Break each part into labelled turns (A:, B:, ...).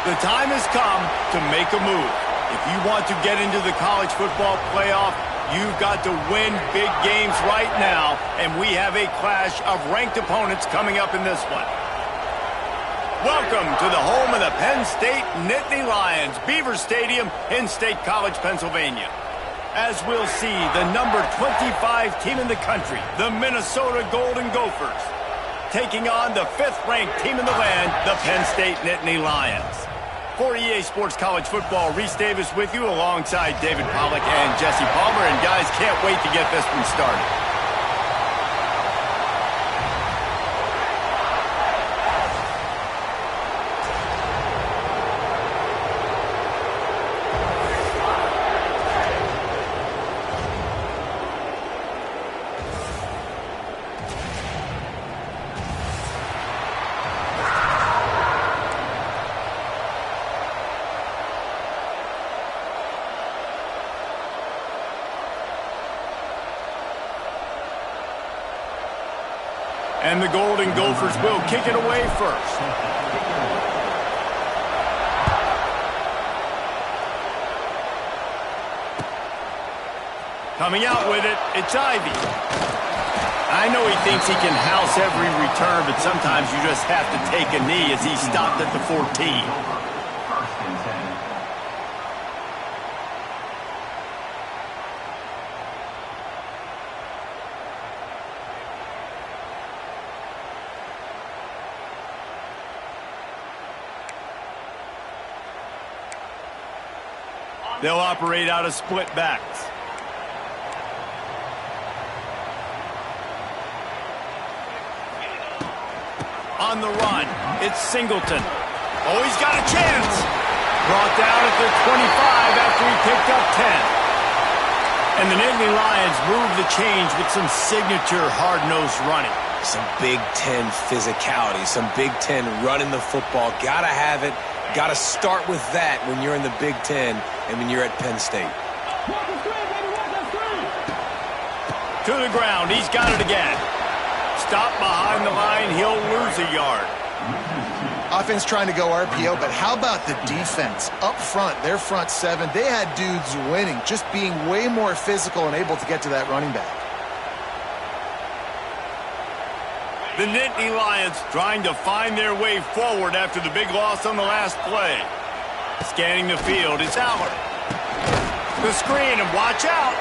A: The time has come to make a move. If you want to get into the college football playoff, you've got to win big games right now, and we have a clash of ranked opponents coming up in this one. Welcome to the home of the Penn State Nittany Lions, Beaver Stadium in State College, Pennsylvania. As we'll see, the number 25 team in the country, the Minnesota Golden Gophers, taking on the 5th-ranked team in the land, the Penn State Nittany Lions. For EA Sports College Football, Reese Davis with you alongside David Pollack and Jesse Palmer. And guys, can't wait to get this one started. And the Golden Gophers will kick it away first. Coming out with it, it's Ivy. I know he thinks he can house every return, but sometimes you just have to take a knee as he stopped at the 14. They'll operate out of split backs. On the run, it's Singleton. Oh, he's got a chance. Brought down at the 25 after he picked up 10. And the Nittany Lions move the change with some signature hard-nosed running.
B: Some Big Ten physicality, some Big Ten running the football. Gotta have it. Got to start with that when you're in the Big Ten and when you're at Penn State.
A: To the ground. He's got it again. Stop behind the line. He'll lose a yard.
C: Offense trying to go RPO, but how about the defense? Up front, their front seven, they had dudes winning, just being way more physical and able to get to that running back.
A: The Nittany Lions trying to find their way forward after the big loss on the last play. Scanning the field, it's Aller. The screen, and watch out.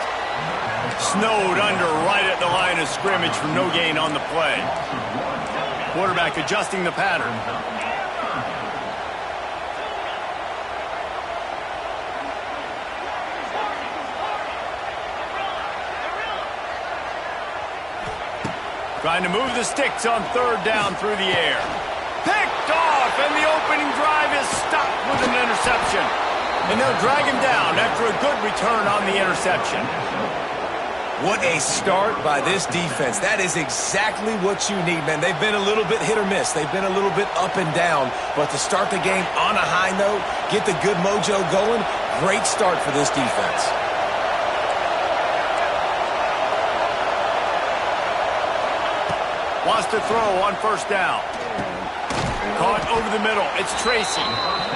A: Snowed under right at the line of scrimmage for no gain on the play. Quarterback adjusting the pattern. Trying to move the sticks on 3rd down through the air. Picked off, and the opening drive is stopped with an interception. And they'll drag him down after a good return on the interception.
B: What a start by this defense. That is exactly what you need, man. They've been a little bit hit or miss. They've been a little bit up and down. But to start the game on a high note, get the good mojo going, great start for this defense.
A: Wants to throw on 1st down. Caught over the middle. It's Tracy.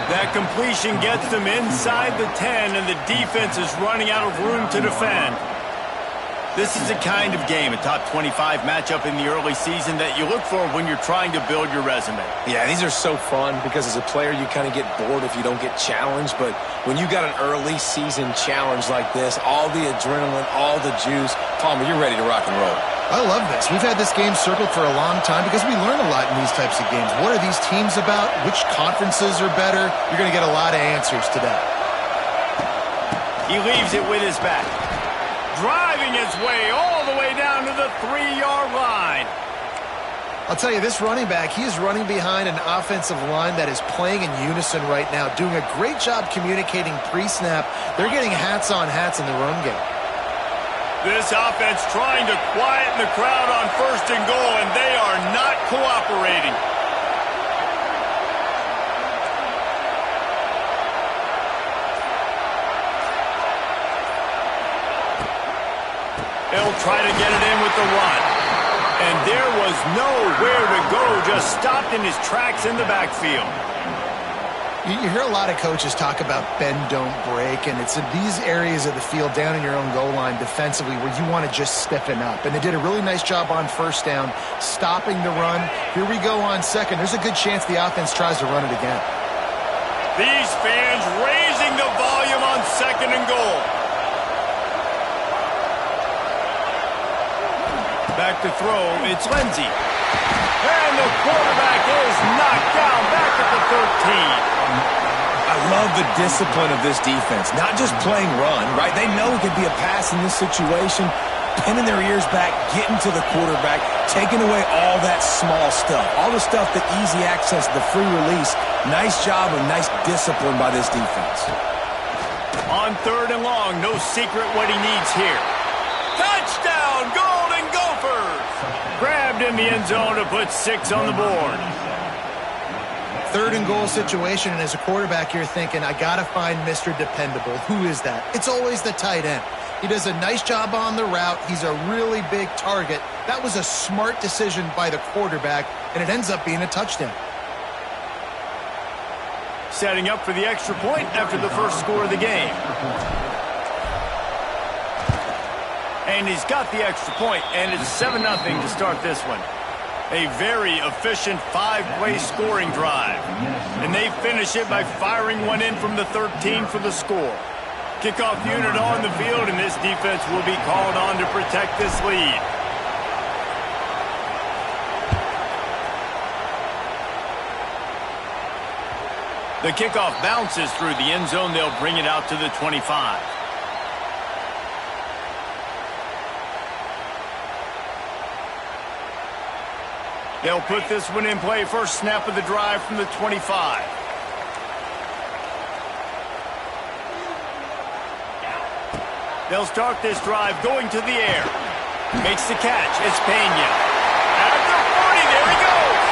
A: That completion gets them inside the 10, and the defense is running out of room to defend. This is the kind of game, a top 25 matchup in the early season, that you look for when you're trying to build your resume.
B: Yeah, these are so fun because as a player, you kind of get bored if you don't get challenged. But when you got an early season challenge like this, all the adrenaline, all the juice, Palmer, you're ready to rock and roll.
C: I love this. We've had this game circled for a long time because we learn a lot in these types of games. What are these teams about? Which conferences are better? You're going to get a lot of answers today.
A: He leaves it with his back. Driving his way all the way down to the 3-yard line.
C: I'll tell you, this running back, he is running behind an offensive line that is playing in unison right now, doing a great job communicating pre-snap. They're getting hats on hats in the run game.
A: This offense trying to quieten the crowd on 1st and goal, and they are not cooperating. They'll try to get it in with the run. And there was nowhere to go, just stopped in his tracks in the backfield.
C: You hear a lot of coaches talk about bend, don't break, and it's in these areas of the field down in your own goal line defensively where you want to just stiffen up. And they did a really nice job on first down, stopping the run. Here we go on second. There's a good chance the offense tries to run it again.
A: These fans raising the volume on second and goal. Back to throw, it's Lindsey. And the quarterback is knocked down back at the 13.
B: I love the discipline of this defense. Not just playing run, right? They know it could be a pass in this situation. Pinning their ears back, getting to the quarterback, taking away all that small stuff. All the stuff, the easy access, the free release. Nice job and nice discipline by this defense.
A: On third and long, no secret what he needs here. Touchdown, Golden Gophers! Grabbed in the end zone to put 6 on the board.
C: Third and goal situation, and as a quarterback, you're thinking, I got to find Mr. Dependable. Who is that? It's always the tight end. He does a nice job on the route. He's a really big target. That was a smart decision by the quarterback, and it ends up being a touchdown.
A: Setting up for the extra point after the first score of the game. And he's got the extra point, and it's 7-0 to start this one. A very efficient 5-play scoring drive. And they finish it by firing one in from the 13 for the score. Kickoff unit on the field, and this defense will be called on to protect this lead. The kickoff bounces through the end zone. They'll bring it out to the 25. They'll put this one in play. First snap of the drive from the 25. They'll start this drive going to the air. Makes the catch. It's Pena. At the 40, there he goes.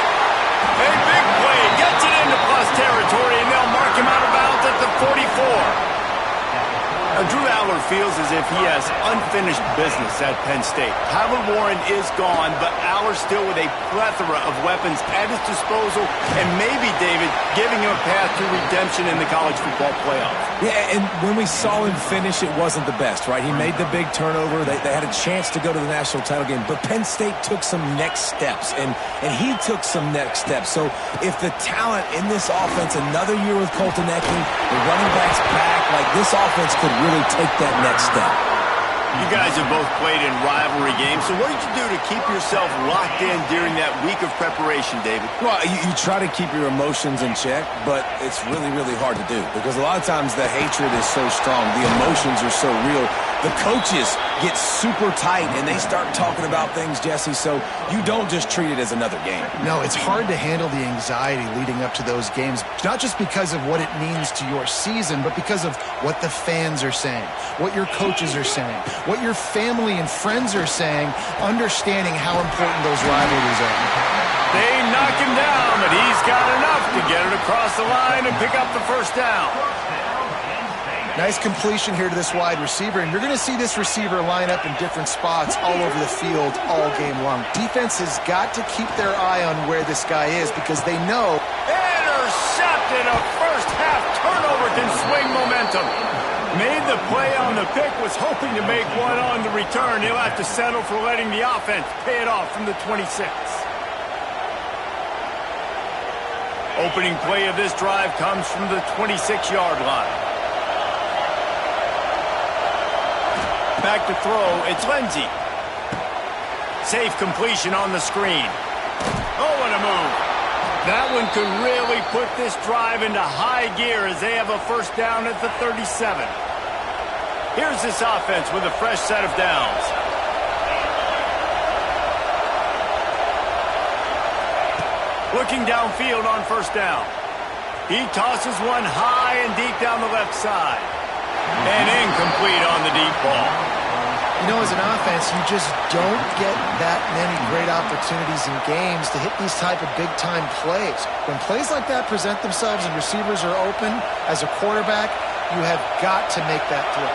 A: A big play. Gets it into plus territory, and they'll mark him out of bounds at the 44. Now, Drew Aller feels as if he has unfinished business at Penn State. Tyler Warren is gone, but Aller still with a plethora of weapons at his disposal, and maybe, David, giving him a path to redemption in the college football playoff.
B: Yeah, and when we saw him finish, it wasn't the best, right? He made the big turnover. They had a chance to go to the national title game, but Penn State took some next steps, and he took some next steps. So if the talent in this offense, another year with Colton Eckley, the running backs back, like this offense could really take that next step.
A: You guys have both played in rivalry games, so what did you do to keep yourself locked in during that week of preparation, David?
B: Well, you try to keep your emotions in check, but it's really, really hard to do because a lot of times the hatred is so strong, the emotions are so real. The coaches get super tight, and they start talking about things, Jesse, so you don't just treat it as another game.
C: No, it's hard to handle the anxiety leading up to those games, not just because of what it means to your season, but because of what the fans are saying, what your coaches are saying, what your family and friends are saying, understanding how important those rivalries are.
A: They knock him down, but he's got enough to get it across the line and pick up the first down.
C: Nice completion here to this wide receiver, and you're going to see this receiver line up in different spots all over the field all game long. Defense has got to keep their eye on where this guy is because they know.
A: Intercepted. A first-half turnover can swing momentum. Made the play on the pick, was hoping to make one on the return. He'll have to settle for letting the offense pay it off from the 26. Opening play of this drive comes from the 26-yard line. Back to throw, it's Lindsey. Safe completion on the screen. Oh, what a move. That one could really put this drive into high gear as they have a first down at the 37. Here's this offense with a fresh set of downs. Looking downfield on first down. He tosses one high and deep down the left side. And incomplete on the deep ball.
C: You know, as an offense, you just don't get that many great opportunities in games to hit these type of big-time plays. When plays like that present themselves and receivers are open, as a quarterback, you have got to make that throw.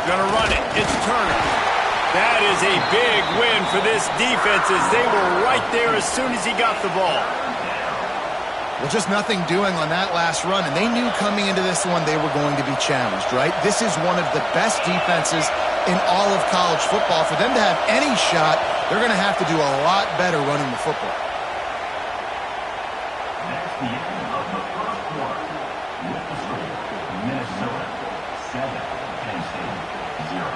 A: Gonna run it. It's Turner. That is a big win for this defense as they were right there as soon as he got the ball.
C: Well, just nothing doing on that last run, and they knew coming into this one they were going to be challenged, right? This is one of the best defenses in all of college football. For them to have any shot, they're going to have to do a lot better running the football.
D: That's the end of the first quarter. With the score, Minnesota 7, Penn State 0.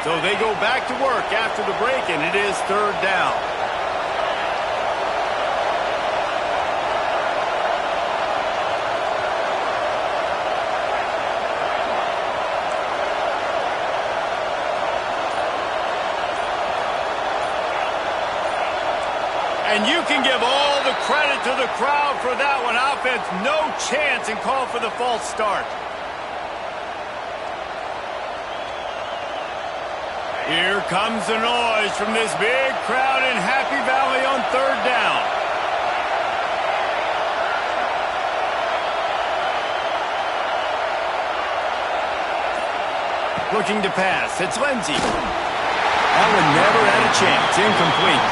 A: So they go back to work after the break, and it is third down. And you can give all the credit to the crowd for that one. Offense, no chance, and call for the false start. Here comes the noise from this big crowd in Happy Valley on third down. Looking to pass. It's Lindsey. That one never had a chance. Incomplete.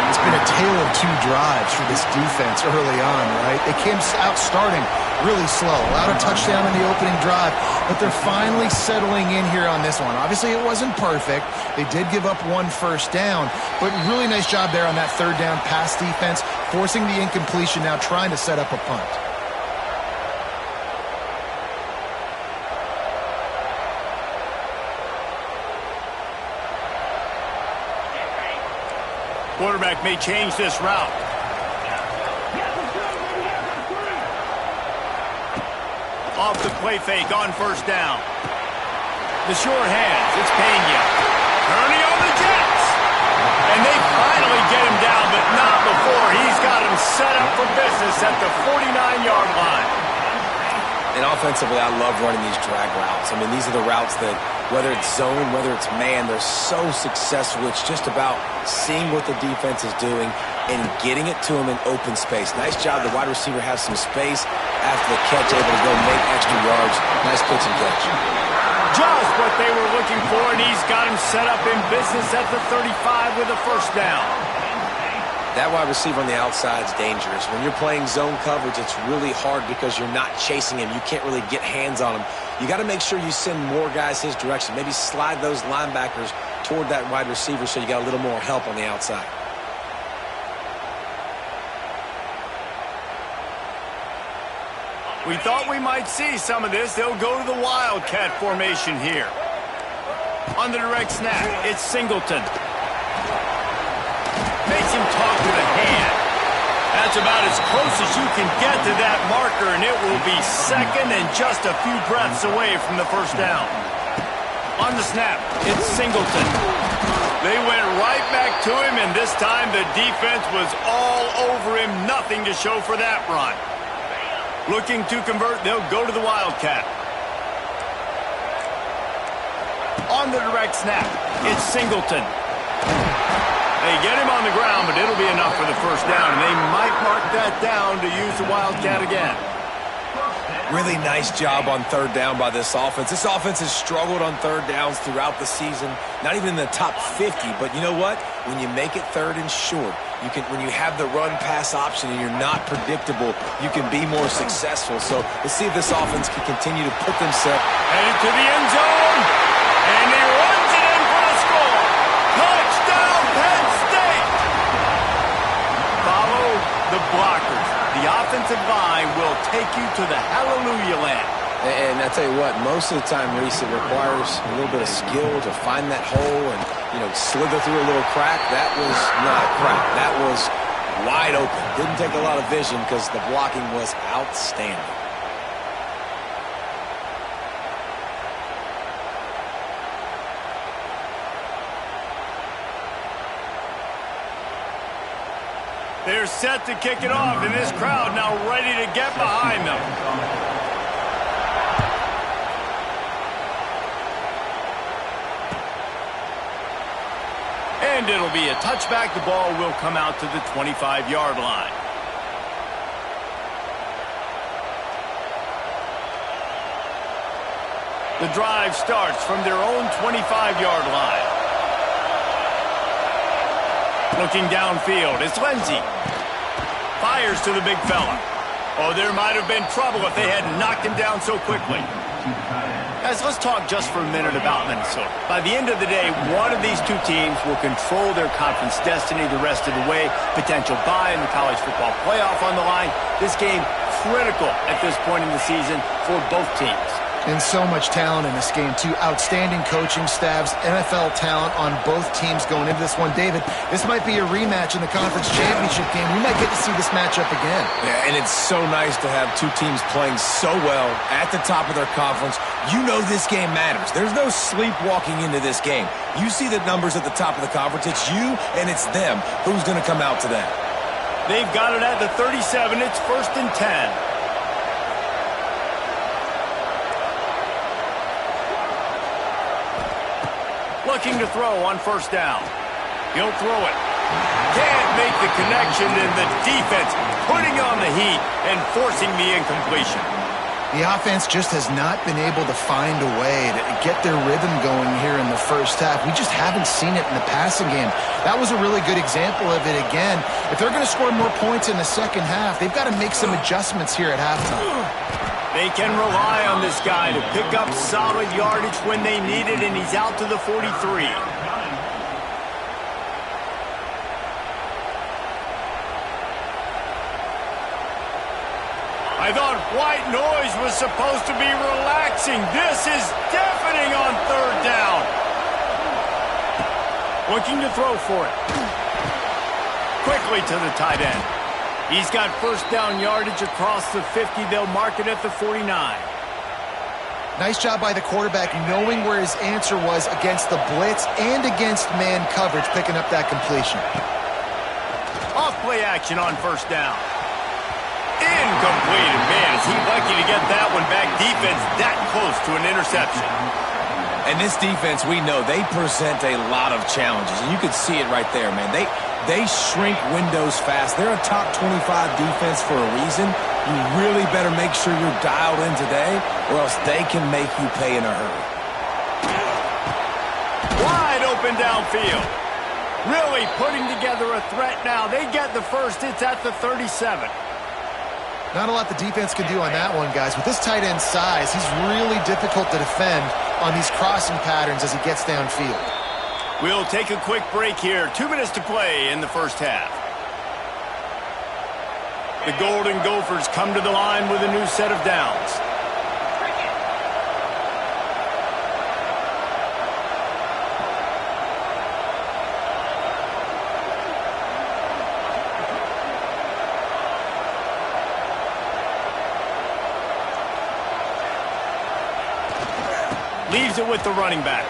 C: It's been a tale of two drives for this defense early on, right? They came out starting really slow, allowed a touchdown in the opening drive, but they're finally settling in here on this one. Obviously, it wasn't perfect. They did give up one first down, but really nice job there on that third down pass defense, forcing the incompletion, now trying to set up a punt.
A: Quarterback may change this route. Off the play fake on first down. The short hands. It's Pena. Turning on the Jets. And they finally get him down, but not before. He's got him set up for business at the 49-yard line.
B: And offensively, I love running these drag routes. I mean, these are the routes that, whether it's zone, whether it's man, they're so successful. It's just about seeing what the defense is doing and getting it to him in open space. Nice job. The wide receiver has some space after the catch, able to go make extra yards. Nice pitch and catch.
A: Just what they were looking for, and he's got him set up in business at the 35 with a first down.
B: That wide receiver on the outside is dangerous. When you're playing zone coverage, it's really hard because you're not chasing him. You can't really get hands on him. You got to make sure you send more guys his direction. Maybe slide those linebackers toward that wide receiver so you got a little more help on the outside.
A: We thought we might see some of this. They'll go to the Wildcat formation here. On the direct snap, it's Singleton. Makes him talk with a hand. That's about as close as you can get to that marker, and it will be second and just a few breaths away from the first down. On the snap, it's Singleton. They went right back to him, and this time the defense was all over him. Nothing to show for that run. Looking to convert, they'll go to the Wildcat. On the direct snap, it's Singleton. They get him on the ground, but it'll be enough for the first down, and they might mark that down to use the Wildcat again.
B: Really nice job on third down by this offense. This offense has struggled on third downs throughout the season, not even in the top 50. But you know what? When you make it third and short, when you have the run-pass option and you're not predictable, you can be more successful. So let's see if this offense can continue to put themselves
A: headed to the end zone, and he runs it in for the score. Touchdown, Penn State! Follow the blockers. The offensive line will take you to the hallelujah land.
B: And I tell you what, most of the time, Reese, it requires a little bit of skill to find that hole and, slither through a little crack. That was not a crack. That was wide open. Didn't take a lot of vision because the blocking was outstanding.
A: They're set to kick it off, and this crowd now ready to get behind them. And it'll be a touchback. The ball will come out to the 25-yard line. The drive starts from their own 25-yard line. Looking downfield, it's Lindsey. Fires to the big fella. Oh, there might have been trouble if they had knocked him down so quickly. Guys, let's talk just for a minute about Minnesota. By the end of the day, one of these two teams will control their conference destiny the rest of the way. Potential bye in the college football playoff on the line. This game critical at this point in the season for both teams.
C: And so much talent in this game, too. Outstanding coaching staffs, NFL talent on both teams going into this one. David, this might be a rematch in the conference championship game. We might get to see this matchup again.
B: Yeah, and it's so nice to have two teams playing so well at the top of their conference. You know this game matters. There's no sleepwalking into this game. You see the numbers at the top of the conference. It's you and it's them. Who's going to come out to that?
A: They've got it at the 37. It's 1st and 10. Looking to throw on 1st down. He'll throw it. Can't make the connection, and the defense putting on the heat and forcing the incompletion.
C: The offense just has not been able to find a way to get their rhythm going here in the first half. We just haven't seen it in the passing game. That was a really good example of it again. If they're going to score more points in the second half, they've got to make some adjustments here at halftime.
A: They can rely on this guy to pick up solid yardage when they need it, and he's out to the 43. I thought white noise was supposed to be relaxing. This is deafening on 3rd down. Looking to throw for it. Quickly to the tight end. He's got 1st down yardage across the 50. They'll mark it at the 49.
C: Nice job by the quarterback knowing where his answer was against the blitz and against man coverage, picking up that completion.
A: Off play action on 1st down. Incomplete. And man, is he lucky to get that one back. Defense that close to an interception.
B: And this defense, we know, they present a lot of challenges. And you can see it right there, man. They shrink windows fast. They're a top 25 defense for a reason. You really better make sure you're dialed in today, or else they can make you pay in a hurry.
A: Wide open downfield. Really putting together a threat now. They get the first. It's at the 37.
C: Not a lot the defense can do on that one, guys. With this tight end size, he's really difficult to defend on these crossing patterns as he gets downfield.
A: We'll take a quick break here. 2 minutes to play in the first half. The Golden Gophers come to the line with a new set of downs. Leaves it with the running back.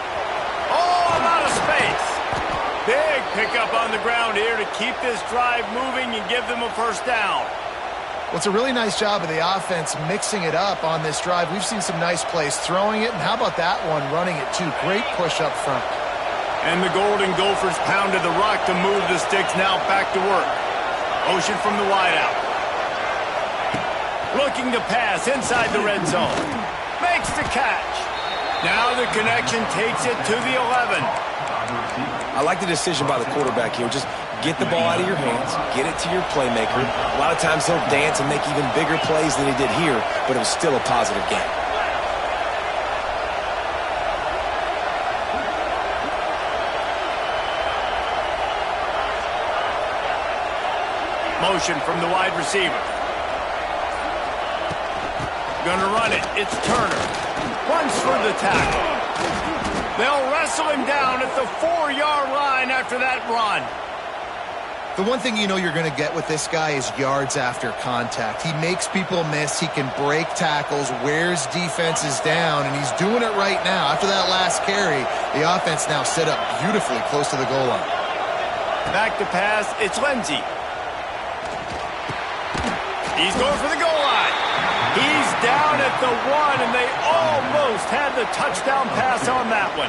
A: Oh, I'm out of space. Big pickup on the ground here to keep this drive moving and give them a 1st down.
C: Well, it's a really nice job of the offense mixing it up on this drive. We've seen some nice plays throwing it, and how about that one running it too? Great push up front.
A: And the Golden Gophers pounded the rock to move the sticks. Now back to work. Motion from the wideout. Looking to pass inside the red zone. Makes the catch. Now the connection takes it to the 11.
B: I like the decision by the quarterback here. Just get the ball out of your hands, get it to your playmaker. A lot of times he'll dance and make even bigger plays than he did here, but it was still a positive game.
A: Motion from the wide receiver. Gonna run it. It's Turner. Runs for the tackle. They'll wrestle him down at the 4-yard line after that run.
C: The one thing you know you're going to get with this guy is yards after contact. He makes people miss. He can break tackles, wears defenses down, and he's doing it right now. After that last carry, the offense now set up beautifully close to the goal line.
A: Back to pass. It's Lindsey. He's going for the goal line. He's down at the 1, and they almost had the touchdown pass on that one.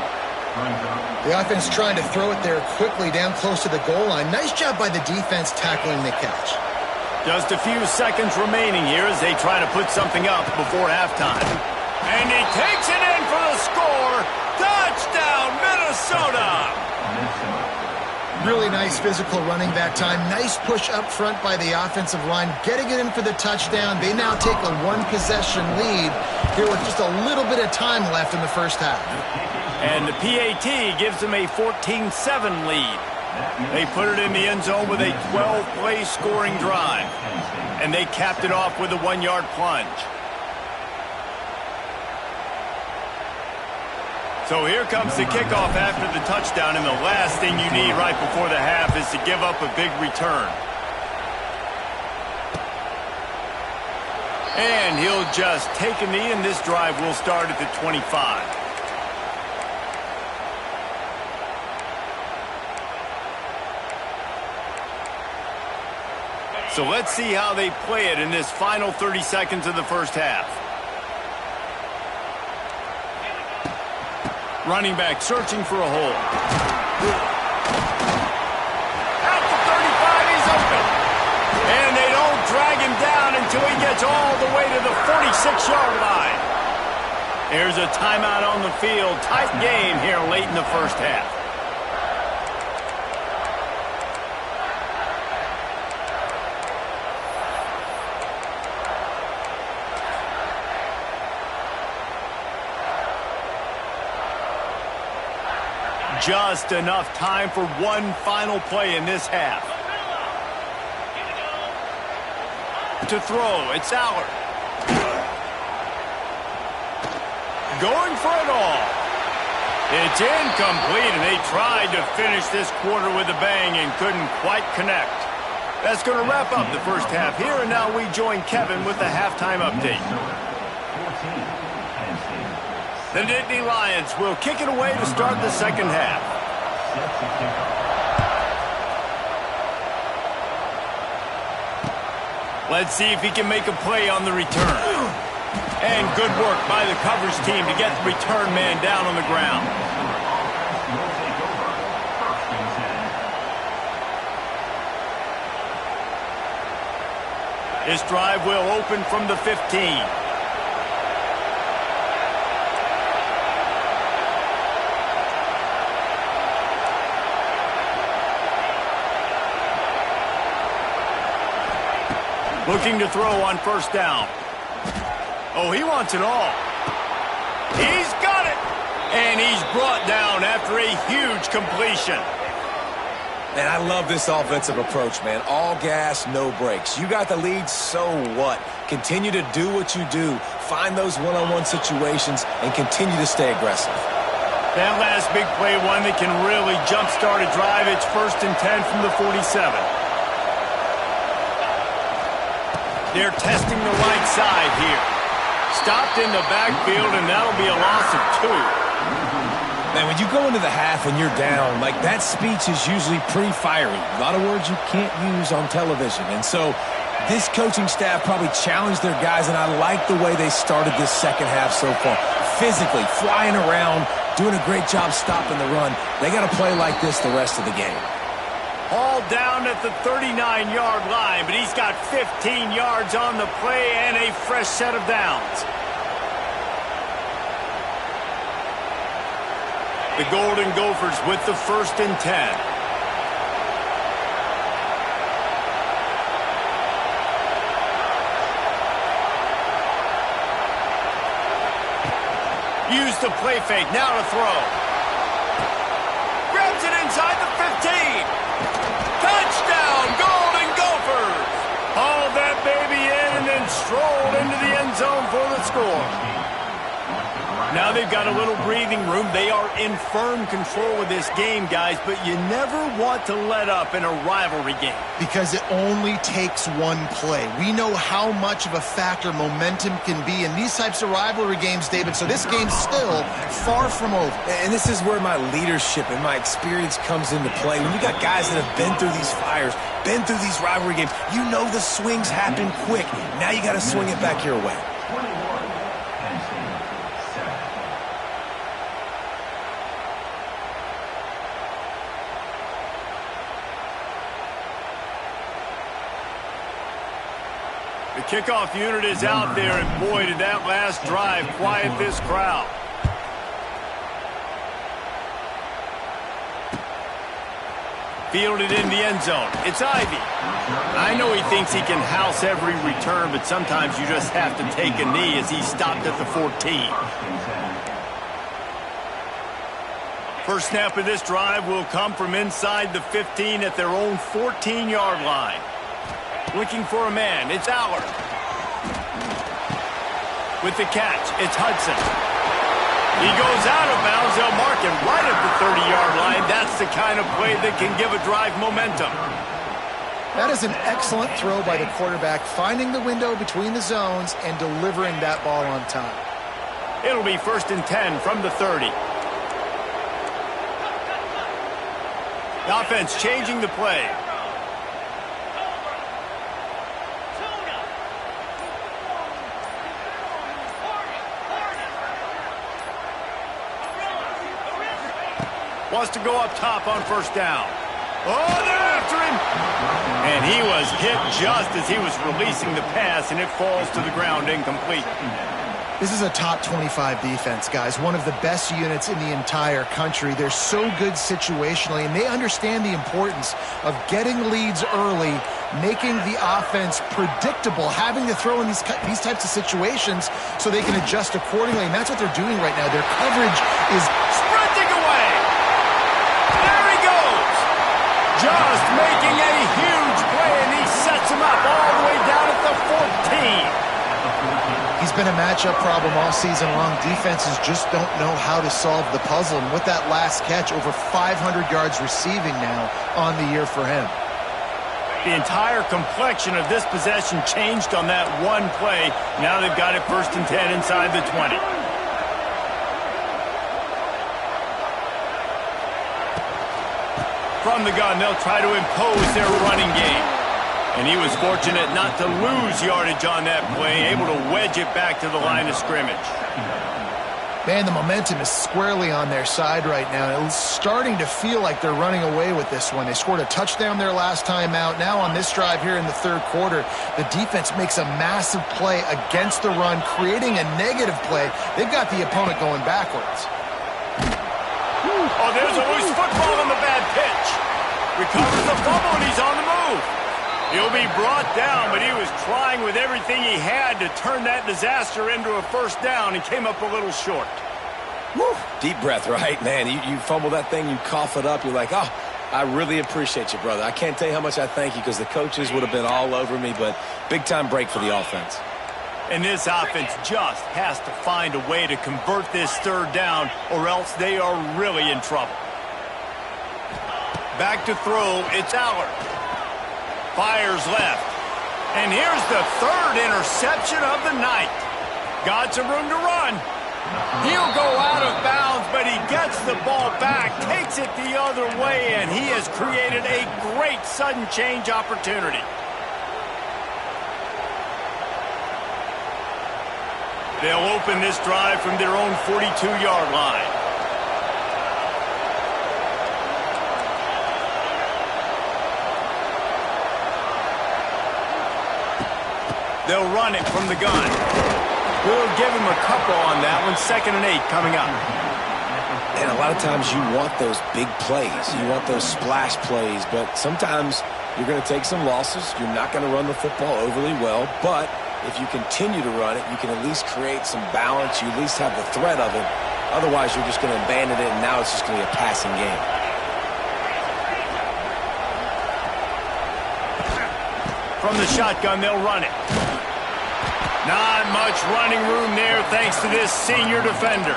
C: The offense trying to throw it there quickly down close to the goal line. Nice job by the defense tackling the catch.
A: Just a few seconds remaining here as they try to put something up before halftime. And he takes it in for the score. Touchdown, Minnesota!
C: Really nice physical running that time. Nice push up front by the offensive line, getting it in for the touchdown. They now take a one-possession lead here with just a little bit of time left in the first half.
A: And the PAT gives them a 14-7 lead. They put it in the end zone with a 12-play scoring drive. And they capped it off with a 1-yard plunge. So here comes the kickoff after the touchdown, and the last thing you need right before the half is to give up a big return. And he'll just take a knee, and this drive will start at the 25. So let's see how they play it in this final 30 seconds of the first half. Running back searching for a hole. At the 35, he's open. And they don't drag him down until he gets all the way to the 46-yard line. There's a timeout on the field. Tight game here late in the first half. Just enough time for one final play in this half. To throw, it's Allard. Going for it all. It's incomplete, and they tried to finish this quarter with a bang and couldn't quite connect. That's going to wrap up the first half here, and now we join Kevin with the halftime update. The Nittany Lions will kick it away to start the second half. Let's see if he can make a play on the return. And good work by the coverage team to get the return man down on the ground. This drive will open from the 15. Looking to throw on first down. Oh, he wants it all. He's got it. And he's brought down after a huge completion.
B: Man, I love this offensive approach, man. All gas, no brakes. You got the lead, so what? Continue to do what you do. Find those one-on-one situations and continue to stay aggressive.
A: That last big play, one that can really jump-start a drive. It's 1st and 10 from the 47. They're testing the right side here. Stopped in the backfield, and that'll be a loss of 2.
B: Man, when you go into the half and you're down, like that speech is usually pretty fiery. A lot of words you can't use on television. And so this coaching staff probably challenged their guys, and I like the way they started this second half so far. Physically, flying around, doing a great job stopping the run. They got to play like this the rest of the game.
A: All down at the 39-yard line, but he's got 15 yards on the play and a fresh set of downs. The Golden Gophers with the 1st and 10. Use the play fake, now to throw. Grabs it inside the 15. Touchdown, Golden Gophers! Hauled that baby in and then strolled into the end zone for the score. Now they've got a little breathing room. They are in firm control of this game, guys, but you never want to let up in a rivalry game.
C: Because it only takes one play. We know how much of a factor momentum can be in these types of rivalry games, David, so this game's still far from over.
B: And this is where my leadership and my experience comes into play. When you got guys that have been through these fires, been through these rivalry games, you know the swings happen quick. Now you got to swing it back your way.
A: The kickoff unit is out there, and boy, did that last drive quiet this crowd. Fielded in the end zone. It's Ivy. I know he thinks he can house every return, but sometimes you just have to take a knee as he stopped at the 14. First snap of this drive will come from inside the 15 at their own 14-yard line. Looking for a man, it's Allard. With the catch, it's Hudson. He goes out of bounds. They'll mark him right at the 30-yard line. That's the kind of play that can give a drive momentum.
C: That is an excellent throw by the quarterback, finding the window between the zones and delivering that ball on time.
A: It'll be 1st and 10 from the 30. The offense changing the play. Wants to go up top on 1st down. Oh, they're after him. And he was hit just as he was releasing the pass, and it falls to the ground incomplete.
C: This is a top 25 defense, guys. One of the best units in the entire country. They're so good situationally, and they understand the importance of getting leads early, making the offense predictable, having to throw in these types of situations so they can adjust accordingly, and that's what they're doing right now. Their coverage is
A: sprinting away. There he goes. Just making a huge play, and he sets him up all the way down at the 14.
C: He's been a matchup problem all season long. Defenses just don't know how to solve the puzzle. And with that last catch, over 500 yards receiving now on the year for him.
A: The entire complexion of this possession changed on that one play. Now they've got it 1st and 10 inside the 20. From the gun, they'll try to impose their running game. And he was fortunate not to lose yardage on that play, able to wedge it back to the line of scrimmage.
C: Man, the momentum is squarely on their side right now. It's starting to feel like they're running away with this one. They scored a touchdown their last time out. Now on this drive here in the 3rd quarter, the defense makes a massive play against the run, creating a negative play. They've got the opponent going backwards.
A: Oh, there's a loose football on the bad pitch. Recovers the fumble, and he's on the move. He'll be brought down, but he was trying with everything he had to turn that disaster into a 1st down and came up a little short.
B: Woo. Deep breath, right? Man, you fumble that thing, you cough it up, you're like, oh, I really appreciate you, brother. I can't tell you how much I thank you because the coaches would have been all over me, but big-time break for the offense.
A: And this offense just has to find a way to convert this 3rd down, or else they are really in trouble. Back to throw, it's Allard. Fires left. And here's the 3rd interception of the night. Got some room to run. He'll go out of bounds, but he gets the ball back, takes it the other way, and he has created a great sudden change opportunity. They'll open this drive from their own 42-yard line. They'll run it from the gun. We'll give him a couple on that one. 2nd and 8 coming up.
B: And a lot of times you want those big plays. You want those splash plays. But sometimes you're going to take some losses. You're not going to run the football overly well. But if you continue to run it, you can at least create some balance. You at least have the threat of it. Otherwise, you're just going to abandon it, and now it's just going to be a passing game.
A: From the shotgun, they'll run it. Not much running room there thanks to this senior defender.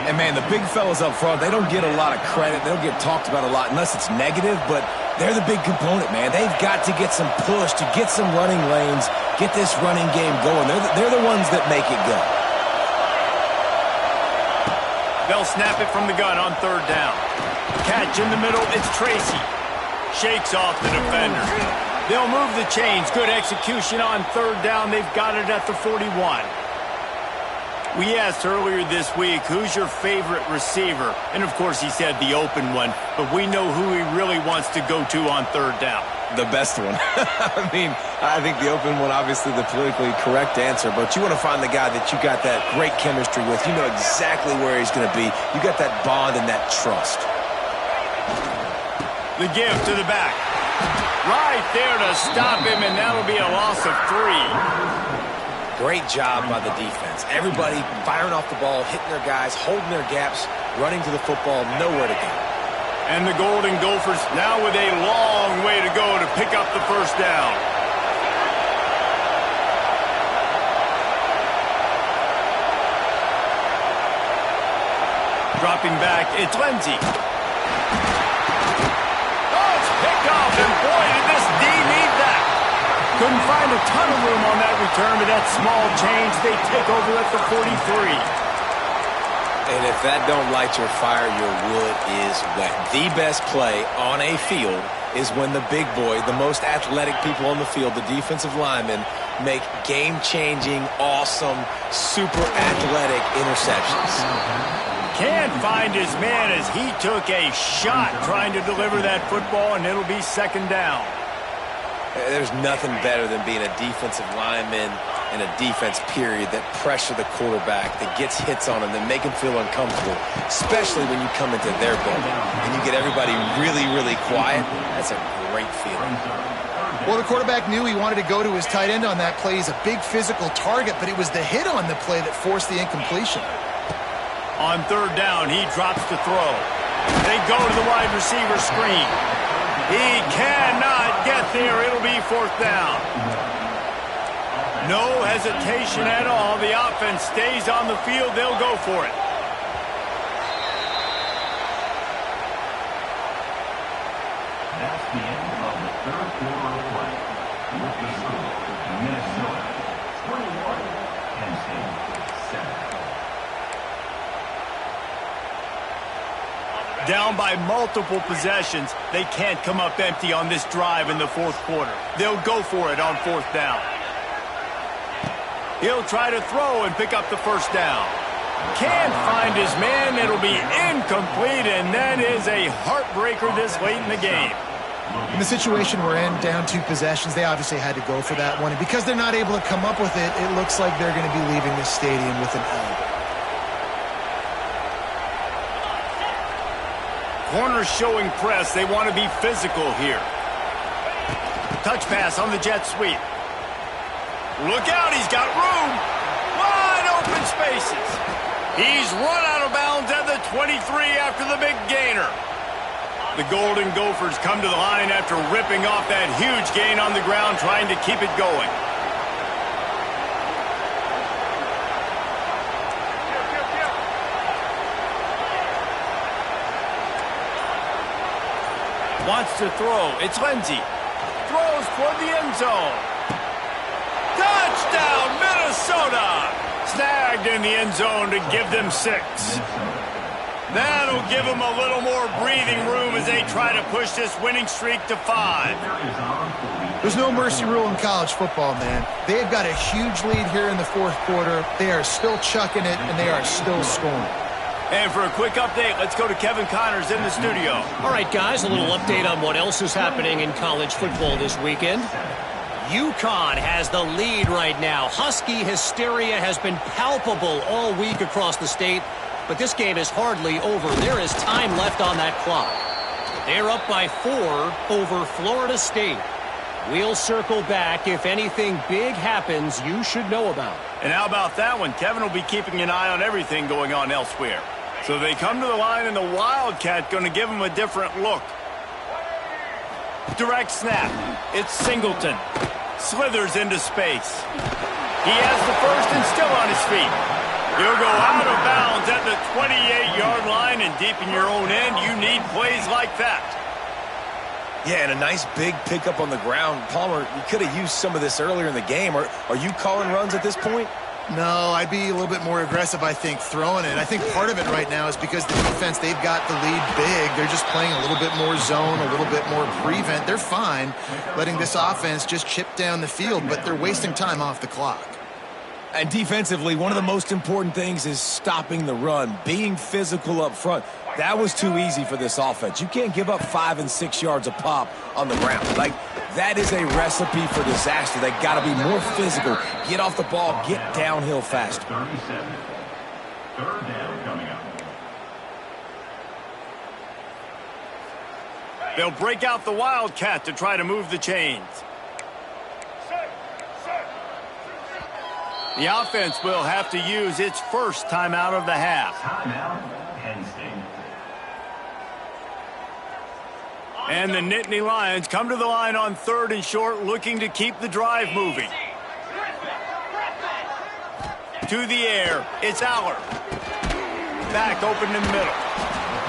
B: And, man, the big fellas up front, they don't get a lot of credit. They don't get talked about a lot unless it's negative, but they're the big component, man. They've got to get some push, to get some running lanes, get this running game going. They're the ones that make it go.
A: They'll snap it from the gun on 3rd down. Catch in the middle, it's Tracy. Shakes off the defender. They'll move the chains. Good execution on 3rd down. They've got it at the 41. We asked earlier this week, who's your favorite receiver? And, of course, he said the open one. But we know who he really wants to go to on 3rd down.
B: The best one. I mean, I think the open one, obviously the politically correct answer. But you want to find the guy that you got that great chemistry with. You know exactly where he's going to be. You got that bond and that trust.
A: The give to the back. Right there to stop him, and that'll be a loss of 3.
B: Great job by the defense. Everybody firing off the ball, hitting their guys, holding their gaps, running to the football, nowhere to go.
A: And the Golden Gophers now with a long way to go to pick up the first down. Dropping back, it's Lindsey. Oh, it's picked off, and boy, did this D need that. Couldn't find a ton of room on that return, but that small change, they take over at the 43.
B: And if that don't light your fire, your wood is wet. The best play on a field is when the big boy, the most athletic people on the field, the defensive linemen, make game-changing, awesome, super athletic interceptions.
A: Can't find his man as he took a shot trying to deliver that football, and it'll be second down.
B: There's nothing better than being a defensive lineman in a defense period that pressure the quarterback, that gets hits on him, that make him feel uncomfortable, especially when you come into their building and you get everybody really, really quiet. That's a great feeling.
C: Well, the quarterback knew he wanted to go to his tight end on that play. He's a big physical target, but it was the hit on the play that forced the incompletion.
A: On third down, he drops to throw. They go to the wide receiver screen. He cannot get there. It'll be fourth down. No hesitation at all. The offense stays on the field. They'll go for it.
D: That's the end of the third quarter of play. With the score, Minnesota 21, Penn State 7.
A: Down by multiple possessions, they can't come up empty on this drive in the fourth quarter. They'll go for it on fourth down. He'll try to throw and pick up the first down. Can't find his man. It'll be incomplete, and that is a heartbreaker this late in the game.
C: In the situation we're in, down 2 possessions, they obviously had to go for that one. And because they're not able to come up with it, it looks like they're going to be leaving this stadium with an L.
A: Corners showing press. They want to be physical here. Touch pass on the jet sweep. Look out, he's got room. Wide open spaces. He's run out of bounds at the 23 after the big gainer. The Golden Gophers come to the line after ripping off that huge gain on the ground, trying to keep it going. Wants to throw. It's Lindsey. Throws toward the end zone. Touchdown, Minnesota! Snagged in the end zone to give them 6. That'll give them a little more breathing room as they try to push this winning streak to 5.
C: There's no mercy rule in college football, man. They've got a huge lead here in the fourth quarter. They are still chucking it, and they are still scoring.
A: And for a quick update, let's go to Kevin Connors in the studio.
E: All right, guys, a little update on what else is happening in college football this weekend. UConn has the lead right now. Husky hysteria has been palpable all week across the state, but this game is hardly over. There is time left on that clock. They're up by 4 over Florida State. We'll circle back if anything big happens you should know about.
A: And how about that one? Kevin will be keeping an eye on everything going on elsewhere. So they come to the line, and the Wildcat going to give them a different look. Direct snap. It's Singleton. Slithers into space. He has the first and still on his feet. He'll go out of bounds at the 28-yard line, and deep in your own end, you need plays like that.
B: Yeah, and a nice big pickup on the ground. Palmer, you could have used some of this earlier in the game. Are you calling runs at this point?
C: No, I'd be a little bit more aggressive, I think, throwing it. I think part of it right now is because the defense, they've got the lead big. They're just playing a little bit more zone, a little bit more prevent. They're fine letting this offense just chip down the field, but they're wasting time off the clock.
B: And defensively, one of the most important things is stopping the run, being physical up front. That was too easy for this offense. You can't give up 5 and 6 yards a pop on the ground. Like, that is a recipe for disaster. They got to be more physical, get off the ball, get downhill faster.
D: 37. Third down coming up.
A: They'll break out the Wildcat to try to move the chains. The offense will have to use its first timeout of the half.
D: Timeout, Penn State.
A: And the Nittany Lions come to the line on 3rd and short, looking to keep the drive moving. To the air, it's Aller. Back open in the middle.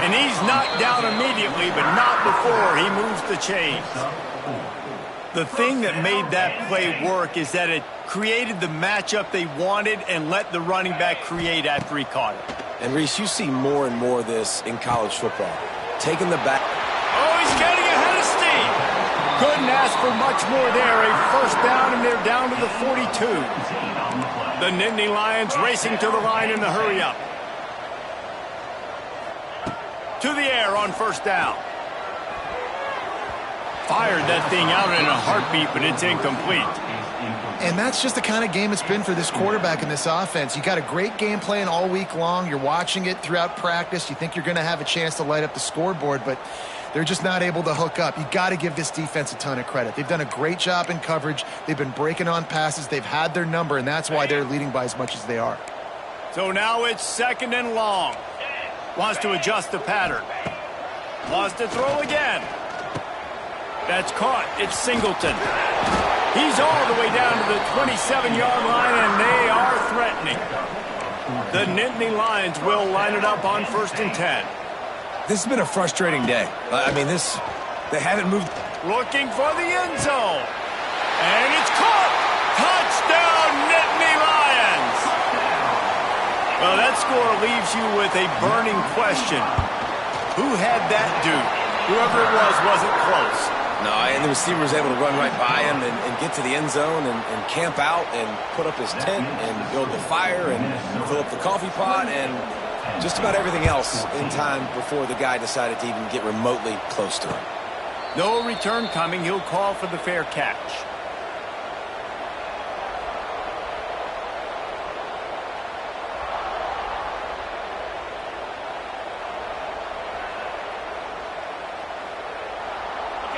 A: And he's knocked down immediately, but not before he moves the chains. The thing that made that play work is that it created the matchup they wanted and let the running back create after he caught it.
B: And, Reese, you see more and more of this in college football. Taking the back.
A: Oh, he's getting ahead of steam. Couldn't ask for much more there. A first down, and they're down to the 42. The Nittany Lions racing to the line in the hurry-up. To the air on first down. Fired that thing out in a heartbeat, but it's incomplete.
C: And that's just the kind of game it's been for this quarterback in this offense. You got a great game plan all week long. You're watching it throughout practice. You think you're going to have a chance to light up the scoreboard, but they're just not able to hook up. You got to give this defense a ton of credit. They've done a great job in coverage. They've been breaking on passes. They've had their number, and that's why they're leading by as much as they are.
A: So now it's 2nd and long. Wants to adjust the pattern. Wants to throw again. That's caught. It's Singleton. He's all the way down to the 27-yard line, and they are threatening. The Nittany Lions will line it up on 1st and 10.
B: This has been a frustrating day. They haven't moved.
A: Looking for the end zone. And it's caught. Touchdown, Nittany Lions. Well, that score leaves you with a burning question. Who had that dude? Whoever it was wasn't close.
B: No, and the receiver was able to run right by him and get to the end zone and camp out and put up his tent and build the fire and fill up the coffee pot and just about everything else in time before the guy decided to even get remotely close to him.
A: No return coming. He'll call for the fair catch.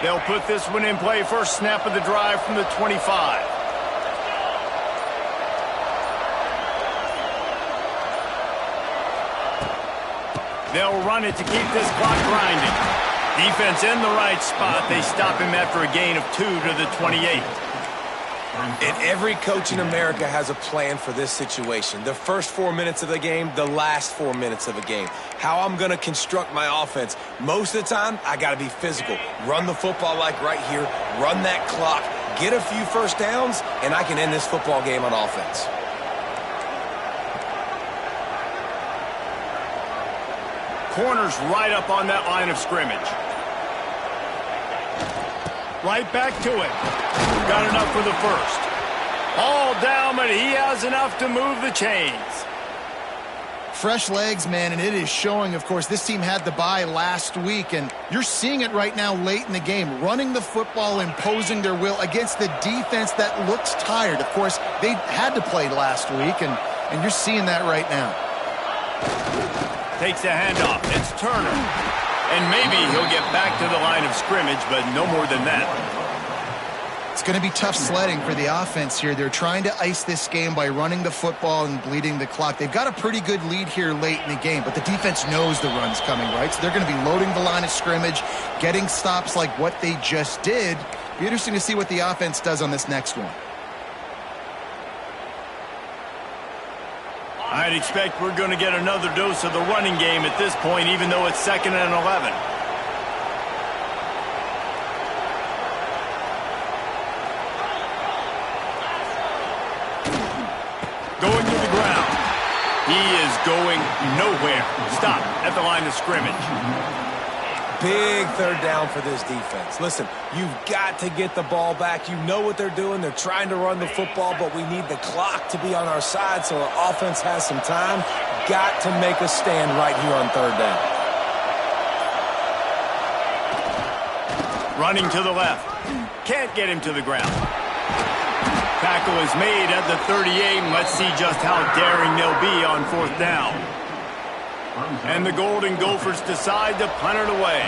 A: They'll put this one in play. First snap of the drive from the 25. They'll run it to keep this clock grinding. Defense in the right spot. They stop him after a gain of 2 to the 28.
B: And every coach in America has a plan for this situation. The first 4 minutes of the game, the last 4 minutes of the game. How I'm going to construct my offense. Most of the time, I got to be physical. Run the football like right here. Run that clock. Get a few first downs, and I can end this football game on offense.
A: Corners right up on that line of scrimmage. Right back to it. Got enough for the first. All down, but he has enough to move the chains.
C: Fresh legs, man, and it is showing, of course. This team had the bye last week, and you're seeing it right now late in the game. Running the football, imposing their will against the defense that looks tired. Of course, they had to play last week, and you're seeing that right now.
A: Takes a handoff. It's Turner. And maybe he'll get back to the line of scrimmage, but no more than that.
C: It's going to be tough sledding for the offense here. They're trying to ice this game by running the football and bleeding the clock. They've got a pretty good lead here late in the game, but the defense knows the run's coming, right? So they're going to be loading the line of scrimmage, getting stops like what they just did. Be interesting to see what the offense does on this next one.
A: I'd expect we're going to get another dose of the running game at this point, even though it's 2nd and 11. Going to the ground. He is going nowhere. Stop at the line of scrimmage.
B: Big third down for this defense. Listen, you've got to get the ball back. You know what they're doing. They're trying to run the football, but we need the clock to be on our side so our offense has some time. Got to make a stand right here on third down.
A: Running to the left. Can't get him to the ground. Tackle is made at the 38, and let's see just how daring they'll be on 4th down. And the Golden Gophers decide to punt it away.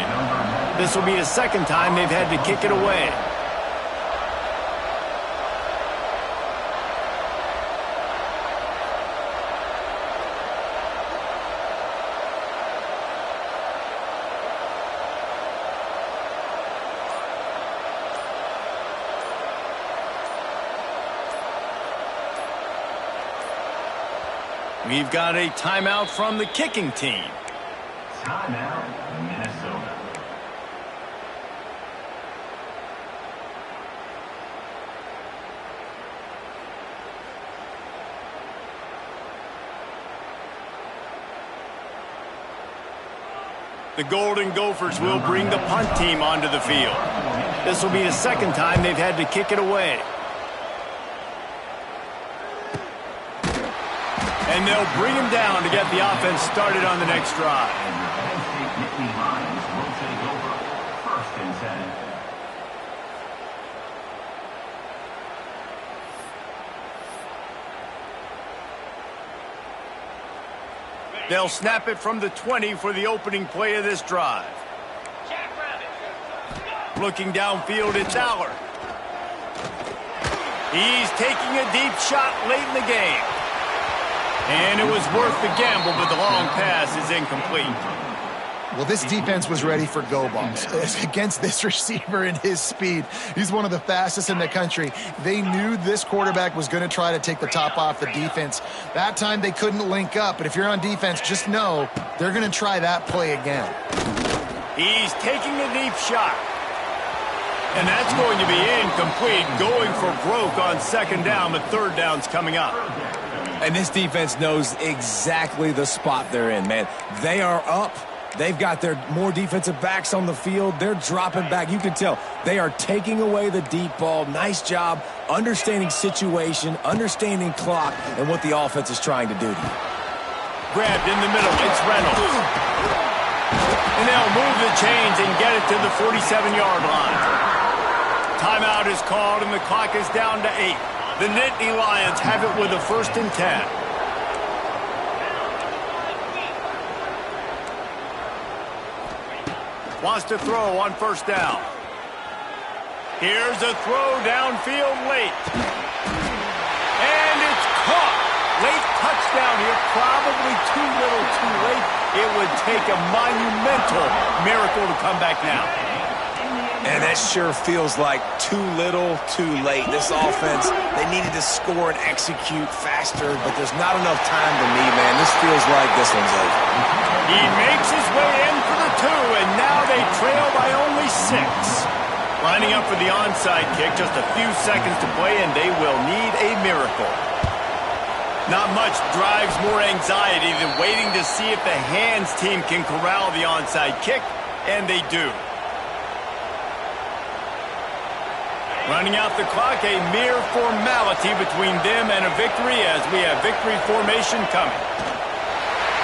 A: This will be the second time they've had to kick it away. We've got a timeout from the kicking team.
D: Timeout, Minnesota.
A: The Golden Gophers will bring the punt team onto the field. This will be the second time they've had to kick it away. And they'll bring him down to get the offense started on the next drive.
D: And the Penn State Nittany Lions will take over 1st and 10.
A: They'll snap it from the 20 for the opening play of this drive. Looking downfield, it's Aller. He's taking a deep shot late in the game. And it was worth the gamble, but the long pass is incomplete.
C: Well, this defense was ready for go balls against this receiver and his speed. He's one of the fastest in the country. They knew this quarterback was going to try to take the top off the defense. That time they couldn't link up, but if you're on defense, just know they're going to try that play again.
A: He's taking a deep shot. And that's going to be incomplete, going for broke on second down, but third down's coming up.
B: And this defense knows exactly the spot they're in, man. They are up. They've got their more defensive backs on the field. They're dropping back. You can tell they are taking away the deep ball. Nice job understanding situation, understanding clock, and what the offense is trying to do to you.
A: Grabbed in the middle. It's Reynolds. And they'll move the chains and get it to the 47-yard line. Timeout is called, and the clock is down to 8. The Nittany Lions have it with a 1st and 10. Wants to throw on 1st down. Here's a throw downfield late. And it's caught. Late touchdown here. Probably too little too late. It would take a monumental miracle to come back now.
B: And that sure feels like too little, too late. This offense, they needed to score and execute faster, but there's not enough time to me, man. This feels like this one's over.
A: He makes his way in for the 2, and now they trail by only 6. Lining up for the onside kick, just a few seconds to play, and they will need a miracle. Not much drives more anxiety than waiting to see if the hands team can corral the onside kick, and they do. Running out the clock, a mere formality between them and a victory as we have victory formation coming.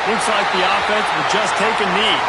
A: Looks like the offense will just take a knee.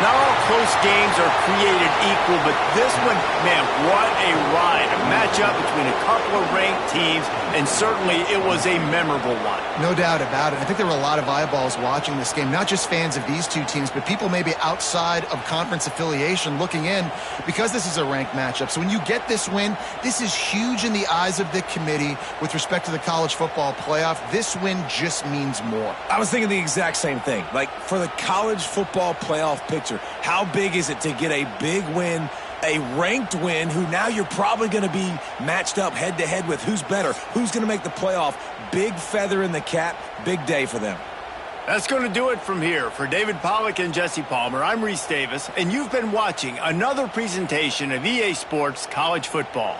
A: Not all close games are created equal, but this one, man, what a ride. A matchup between a couple of ranked teams, and certainly it was a memorable one.
C: No doubt about it. I think there were a lot of eyeballs watching this game, not just fans of these two teams, but people maybe outside of conference affiliation looking in because this is a ranked matchup. So when you get this win, this is huge in the eyes of the committee with respect to the college football playoff. This win just means more.
B: I was thinking the exact same thing. Like, for the college football playoff picture, how big is it to get a big win, a ranked win, who now you're probably going to be matched up head-to-head with who's better, who's going to make the playoff. Big feather in the cap, big day for them.
A: That's going to do it from here. For David Pollack and Jesse Palmer, I'm Reese Davis, and you've been watching another presentation of EA Sports College Football.